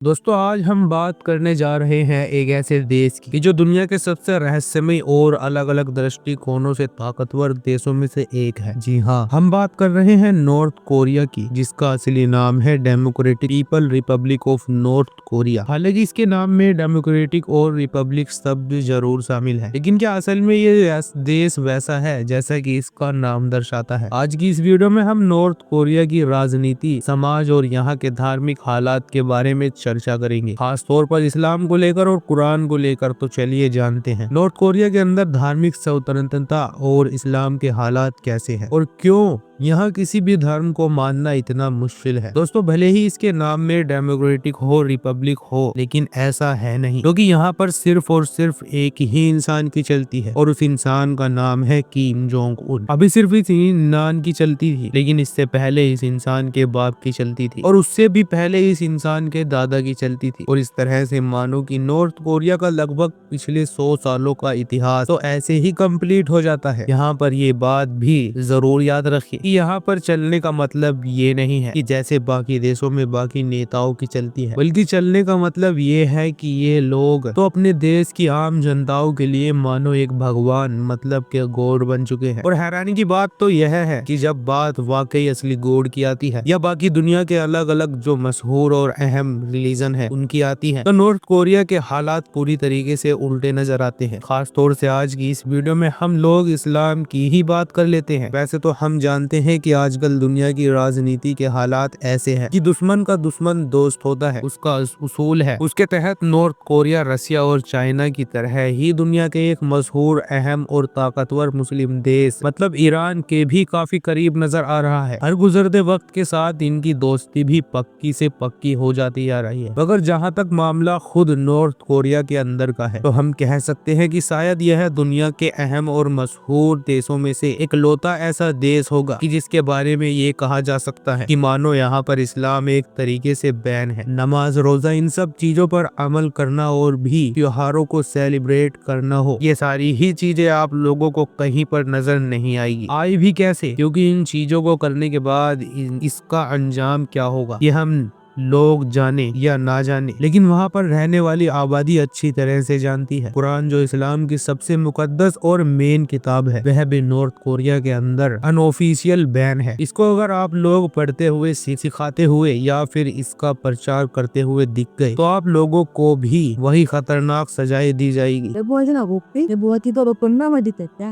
दोस्तों आज हम बात करने जा रहे हैं एक ऐसे देश की कि जो दुनिया के सबसे रहस्यमय और अलग अलग दृष्टिकोणों से ताकतवर देशों में से एक है। जी हाँ, हम बात कर रहे हैं नॉर्थ कोरिया की, जिसका असली नाम है democratic people Republic of North Korea. हालांकि इसके नाम में डेमोक्रेटिक और रिपब्लिक शब्द जरूर शामिल है, लेकिन क्या असल में ये देश वैसा है जैसा कि इसका नाम दर्शाता है? आज की इस वीडियो में हम नॉर्थ कोरिया की राजनीति, समाज और यहाँ के धार्मिक हालात के बारे में चर्चा करेंगे, खास तौर पर इस्लाम को लेकर और कुरान को लेकर। तो चलिए जानते हैं नॉर्थ कोरिया के अंदर धार्मिक स्वतंत्रता और इस्लाम के हालात कैसे हैं और क्यों यहाँ किसी भी धर्म को मानना इतना मुश्किल है। दोस्तों भले ही इसके नाम में डेमोक्रेटिक हो, रिपब्लिक हो, लेकिन ऐसा है नहीं, क्योंकि यहाँ पर सिर्फ और सिर्फ एक ही इंसान की चलती है और उस इंसान का नाम है किम जोंग उन। अभी सिर्फ इस इंसान की चलती थी, लेकिन इससे पहले इस इंसान के बाप की चलती थी और उससे भी पहले इस इंसान के दादा की चलती थी। और इस तरह से मानो कि नॉर्थ कोरिया का लगभग पिछले 100 सालों का इतिहास तो ऐसे ही कंप्लीट हो जाता है। यहाँ पर ये बात भी जरूर याद रखिए, यहाँ पर चलने का मतलब ये नहीं है कि जैसे बाकी देशों में बाकी नेताओं की चलती है, बल्कि चलने का मतलब ये है कि ये लोग तो अपने देश की आम जनताओं के लिए मानो एक भगवान मतलब के गॉड बन चुके हैं। और हैरानी की बात तो यह है कि जब बात वाकई असली गॉड की आती है या बाकी दुनिया के अलग अलग जो मशहूर और अहम रिलीजन है उनकी आती है, तो नॉर्थ कोरिया के हालात पूरी तरीके से उल्टे नजर आते हैं। खास तौर से आज की इस वीडियो में हम लोग इस्लाम की ही बात कर लेते हैं। वैसे तो हम जानते हैं कि आजकल दुनिया की राजनीति के हालात ऐसे हैं कि दुश्मन का दुश्मन दोस्त होता है, उसका उसूल है। उसके तहत नॉर्थ कोरिया रसिया और चाइना की तरह ही दुनिया के एक मशहूर, अहम और ताकतवर मुस्लिम देश मतलब ईरान के भी काफी करीब नजर आ रहा है। हर गुजरते वक्त के साथ इनकी दोस्ती भी पक्की से पक्की हो जाती जा रही है। मगर जहाँ तक मामला खुद नॉर्थ कोरिया के अंदर का है, तो हम कह सकते हैं कि शायद यह दुनिया के अहम और मशहूर देशों में से इकलौता ऐसा देश होगा कि जिसके बारे में ये कहा जा सकता है कि मानो यहाँ पर इस्लाम एक तरीके से बैन है। नमाज, रोजा, इन सब चीजों पर अमल करना और भी त्योहारों को सेलिब्रेट करना हो, ये सारी ही चीजें आप लोगों को कहीं पर नजर नहीं आएगी। आई भी कैसे? क्योंकि इन चीजों को करने के बाद इसका अंजाम क्या होगा ये हम लोग जाने या ना जाने, लेकिन वहाँ पर रहने वाली आबादी अच्छी तरह से जानती है। कुरान जो इस्लाम की सबसे मुकद्दस और मेन किताब है, वह भी नॉर्थ कोरिया के अंदर अनऑफिशियल बैन है। इसको अगर आप लोग पढ़ते हुए, सिखाते हुए या फिर इसका प्रचार करते हुए दिख गए, तो आप लोगों को भी वही खतरनाक सजाएं दी जाएगी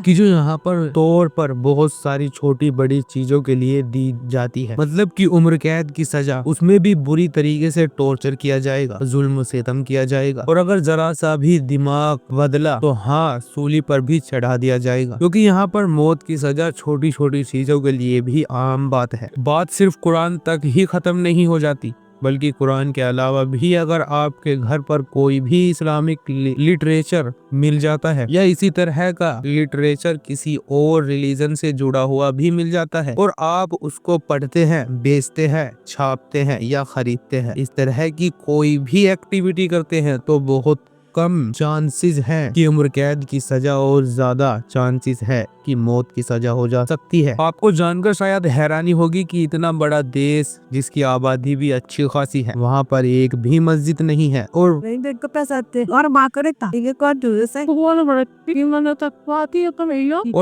कि जो यहाँ पर तौर पर बहुत सारी छोटी बड़ी चीजों के लिए दी जाती है। मतलब कि उम्र कैद की सजा, उसमें भी बुरी तरीके से टॉर्चर किया जाएगा, जुल्म सितम किया जाएगा, और अगर जरा सा भी दिमाग बदला तो हाँ, सूली पर भी चढ़ा दिया जाएगा। क्योंकि यहाँ पर मौत की सजा छोटी छोटी चीजों के लिए भी आम बात है। बात सिर्फ कुरान तक ही खत्म नहीं हो जाती, बल्कि कुरान के अलावा भी अगर आपके घर पर कोई भी इस्लामिक लिटरेचर मिल जाता है या इसी तरह का लिटरेचर किसी और रिलीजन से जुड़ा हुआ भी मिल जाता है और आप उसको पढ़ते हैं, बेचते हैं, छापते हैं या खरीदते हैं, इस तरह की कोई भी एक्टिविटी करते हैं, तो बहुत कम चांसेस हैं कि उम्र कैद की सजा और ज्यादा चांसेस है कि मौत की सजा हो जा सकती है। आपको जानकर शायद हैरानी होगी कि इतना बड़ा देश जिसकी आबादी भी अच्छी खासी है, वहाँ पर एक भी मस्जिद नहीं है और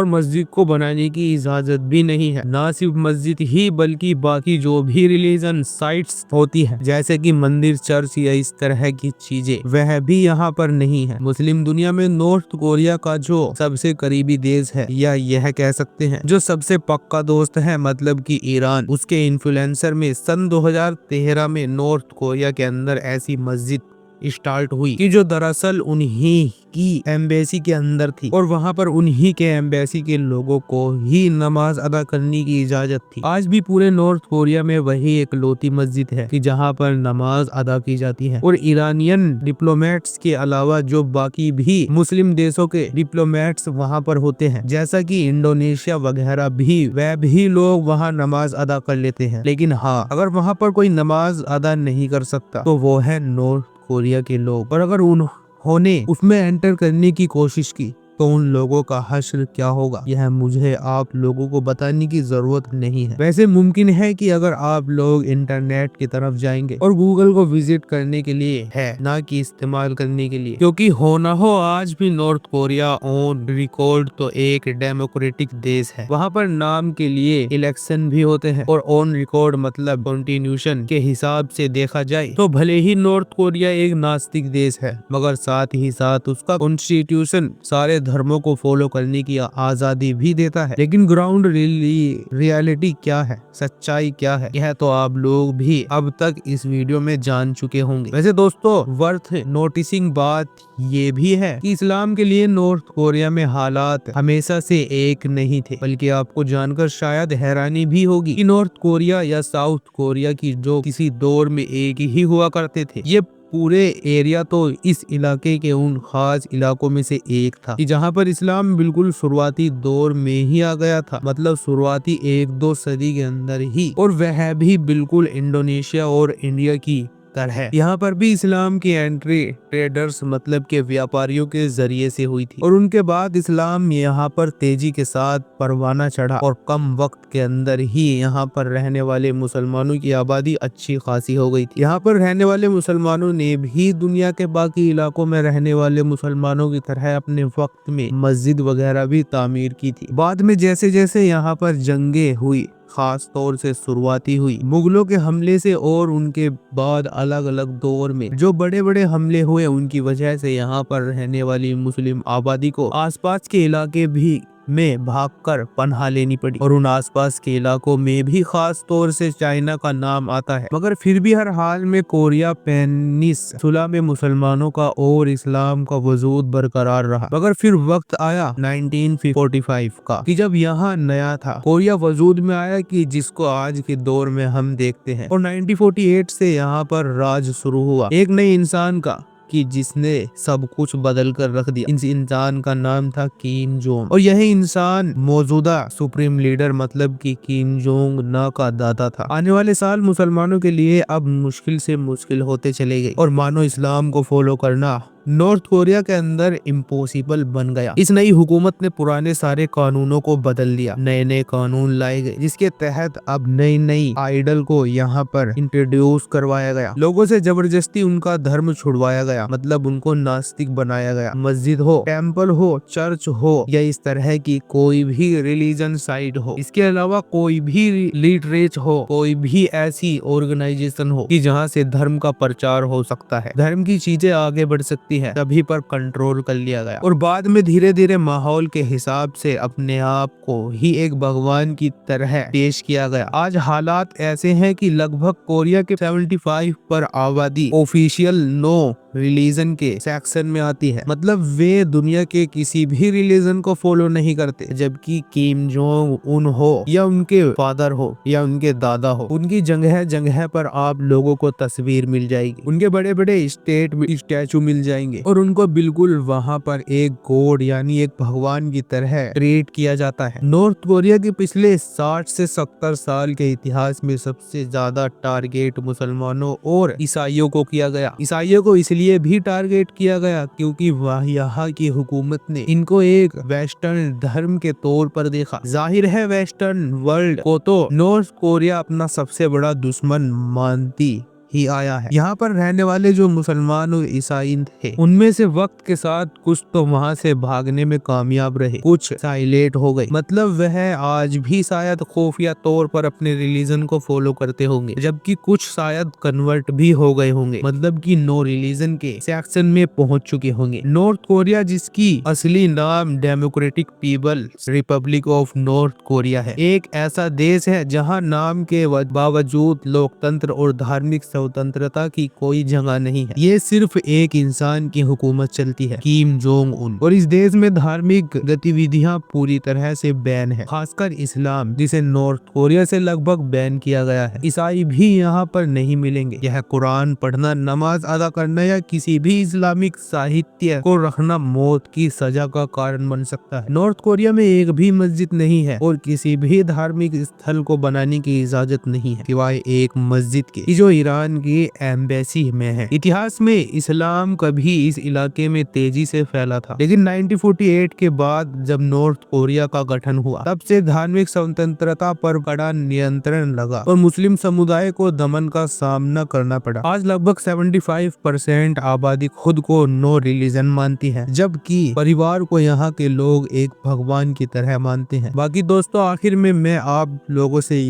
मस्जिद को बनाने की इजाजत भी नहीं है। ना सिर्फ मस्जिद ही बल्कि बाकी जो भी रिलीजन साइट्स होती है, जैसे कि मंदिर, चर्च या इस तरह की चीजें, वह भी यहाँ पर नहीं है। मुस्लिम दुनिया में नॉर्थ कोरिया का जो सबसे करीबी देश है, या यह कह सकते हैं जो सबसे पक्का दोस्त है, मतलब कि ईरान, उसके इन्फ्लुएंसर में सन 2013 में नॉर्थ कोरिया के अंदर ऐसी मस्जिद स्टार्ट हुई कि जो दरअसल उन्हीं की एम्बेसी के अंदर थी और वहां पर उन्हीं के एम्बेसी के लोगों को ही नमाज अदा करने की इजाजत थी। आज भी पूरे नॉर्थ कोरिया में वही एक लौती मस्जिद है कि जहां पर नमाज अदा की जाती है। और ईरानियन डिप्लोमेट्स के अलावा जो बाकी भी मुस्लिम देशों के डिप्लोमेट्स वहां पर होते हैं, जैसा कि इंडोनेशिया वगैरह भी, वह भी लोग वहां नमाज अदा कर लेते हैं। लेकिन हाँ, अगर वहां पर कोई नमाज अदा नहीं कर सकता तो वो है नॉर्थ कोरिया के लोग। और अगर उन्होंने उसमें एंटर करने की कोशिश की तो उन लोगों का हश्र क्या होगा, यह मुझे आप लोगों को बताने की जरूरत नहीं है। वैसे मुमकिन है कि अगर आप लोग इंटरनेट की तरफ जाएंगे और गूगल को विजिट करने के लिए है, ना कि इस्तेमाल करने के लिए, क्योंकि हो ना हो आज भी नॉर्थ कोरिया ऑन रिकॉर्ड तो एक डेमोक्रेटिक देश है। वहाँ पर नाम के लिए इलेक्शन भी होते हैं और ऑन रिकॉर्ड मतलब कॉन्स्टिट्यूशन के हिसाब से देखा जाए तो भले ही नॉर्थ कोरिया एक नास्तिक देश है, मगर साथ ही साथ उसका कॉन्स्टिट्यूशन सारे धर्मों को फॉलो करने की आजादी भी देता है। लेकिन ग्राउंड रियलिटी क्या है, सच्चाई क्या है, यह तो आप लोग भी अब तक इस वीडियो में जान चुके होंगे। वैसे दोस्तों, वर्थ नोटिसिंग बात ये भी है कि इस्लाम के लिए नॉर्थ कोरिया में हालात हमेशा से एक नहीं थे, बल्कि आपको जानकर शायद हैरानी भी होगी कि नॉर्थ कोरिया या साउथ कोरिया की जो किसी दौर में एक ही हुआ करते थे, ये पूरे एरिया तो इस इलाके के उन खास इलाकों में से एक था कि जहां पर इस्लाम बिल्कुल शुरुआती दौर में ही आ गया था, मतलब शुरुआती 1-2 सदी के अंदर ही, और वह भी बिल्कुल इंडोनेशिया और इंडिया की तरह। यहाँ पर भी इस्लाम की एंट्री ट्रेडर्स मतलब के व्यापारियों के जरिए से हुई थी और उनके बाद इस्लाम यहाँ पर तेजी के साथ परवाना चढ़ा और कम वक्त के अंदर ही यहाँ पर रहने वाले मुसलमानों की आबादी अच्छी खासी हो गई थी। यहाँ पर रहने वाले मुसलमानों ने भी दुनिया के बाकी इलाकों में रहने वाले मुसलमानों की तरह अपने वक्त में मस्जिद वगैरह भी तामीर की थी। बाद में जैसे जैसे यहाँ पर जंगे हुई, खास तौर से शुरुआती हुई मुगलों के हमले से और उनके बाद अलग अलग दौर में जो बड़े बड़े हमले हुए, उनकी वजह से यहाँ पर रहने वाली मुस्लिम आबादी को आसपास के इलाके भी में भागकर पनाह लेनी पड़ी और उन आसपास के इलाकों में भी खास तौर से चाइना का नाम आता है। मगर फिर भी हर हाल में कोरिया पेनिनसुला में मुसलमानों का और इस्लाम का वजूद बरकरार रहा। मगर फिर वक्त आया 1945 का कि जब यहाँ नया था कोरिया वजूद में आया कि जिसको आज के दौर में हम देखते हैं, और 1948 से यहाँ पर राज शुरू हुआ एक नए इंसान का कि जिसने सब कुछ बदल कर रख दिया। इस इंसान का नाम था किम जोंग और यह इंसान मौजूदा सुप्रीम लीडर मतलब कि किम जोंग ना का दादा था। आने वाले साल मुसलमानों के लिए अब मुश्किल से मुश्किल होते चले गए और मानो इस्लाम को फॉलो करना नॉर्थ कोरिया के अंदर इम्पॉसिबल बन गया। इस नई हुकूमत ने पुराने सारे कानूनों को बदल दिया, नए नए कानून लाए गए जिसके तहत अब नई नई आइडल को यहाँ पर इंट्रोड्यूस करवाया गया। लोगों से जबरदस्ती उनका धर्म छुड़वाया गया, मतलब उनको नास्तिक बनाया गया। मस्जिद हो, टेम्पल हो, चर्च हो या इस तरह की कोई भी रिलीजन साइट हो, इसके अलावा कोई भी लिटरेचर हो, कोई भी ऐसी ऑर्गेनाइजेशन हो कि जहाँ से धर्म का प्रचार हो सकता है, धर्म की चीजें आगे बढ़ सकती है, सभी पर कंट्रोल कर लिया गया और बाद में धीरे धीरे माहौल के हिसाब से अपने आप को ही एक भगवान की तरह पेश किया गया। आज हालात ऐसे हैं कि लगभग कोरिया के 75 पर आबादी ऑफिशियल नो रिलीजन के सेक्शन में आती है, मतलब वे दुनिया के किसी भी रिलीजन को फॉलो नहीं करते। जबकि किम जोंग उन हो या उनके फादर हो या उनके दादा हो, उनकी जगह जगह पर आप लोगों को तस्वीर मिल जाएगी, उनके बड़े बड़े स्टैचू मिल जाएंगे और उनको बिल्कुल वहाँ पर एक गॉड यानी एक भगवान की तरह ट्रीट किया जाता है। नॉर्थ कोरिया के पिछले 60 से 70 साल के इतिहास में सबसे ज्यादा टारगेट मुसलमानों और ईसाइयों को किया गया। ईसाइयों को इसलिए भी टारगेट किया गया क्योंकि वह यहाँ की हुकूमत ने इनको एक वेस्टर्न धर्म के तौर पर देखा। जाहिर है वेस्टर्न वर्ल्ड को तो नॉर्थ कोरिया अपना सबसे बड़ा दुश्मन मानती ही आया है। यहाँ पर रहने वाले जो मुसलमान और ईसाई थे, उनमें से वक्त के साथ कुछ तो वहाँ से भागने में कामयाब रहे, कुछ साइलेंट हो गए, मतलब वह आज भी शायद खुफिया तौर पर अपने रिलीजन को फॉलो करते होंगे, जबकि कुछ शायद कन्वर्ट भी हो गए होंगे, मतलब कि नो रिलीजन के सेक्शन में पहुंच चुके होंगे। नॉर्थ कोरिया जिसकी असली नाम Democratic People's Republic of North Korea है, एक ऐसा देश है जहाँ नाम के बावजूद लोकतंत्र और धार्मिक स्वतंत्रता की कोई जगह नहीं है। ये सिर्फ एक इंसान की हुकूमत चलती है, किम जोंग उन, और इस देश में धार्मिक गतिविधियां पूरी तरह से बैन है, खासकर इस्लाम जिसे नॉर्थ कोरिया से लगभग बैन किया गया है। ईसाई भी यहाँ पर नहीं मिलेंगे। यह कुरान पढ़ना, नमाज अदा करना या किसी भी इस्लामिक साहित्य को रखना मौत की सजा का कारण बन सकता है। नॉर्थ कोरिया में एक भी मस्जिद नहीं है और किसी भी धार्मिक स्थल को बनाने की इजाजत नहीं है सिवाय एक मस्जिद के जो ईरान पाकिस्तान की एम्बेसी में है। इतिहास में इस्लाम कभी इस इलाके में तेजी से फैला था, लेकिन 1948 के बाद जब नॉर्थ कोरिया का गठन हुआ तब से धार्मिक स्वतंत्रता पर कड़ा नियंत्रण लगा और मुस्लिम समुदाय को दमन का सामना करना पड़ा। आज लगभग 75% आबादी खुद को नो रिलीजन मानती है, जबकि परिवार को यहाँ के लोग एक भगवान की तरह मानते हैं। बाकी दोस्तों, आखिर में मैं आप लोगों से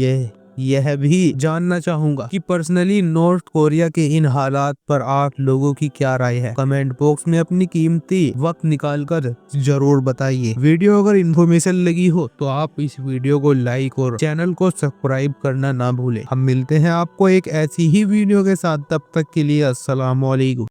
यह भी जानना चाहूंगा कि पर्सनली नॉर्थ कोरिया के इन हालात पर आप लोगों की क्या राय है। कमेंट बॉक्स में अपनी कीमती वक्त निकालकर जरूर बताइए। वीडियो अगर इन्फॉर्मेशन लगी हो तो आप इस वीडियो को लाइक और चैनल को सब्सक्राइब करना ना भूलें। हम मिलते हैं आपको एक ऐसी ही वीडियो के साथ, तब तक के लिए अस्सलाम वालेकुम।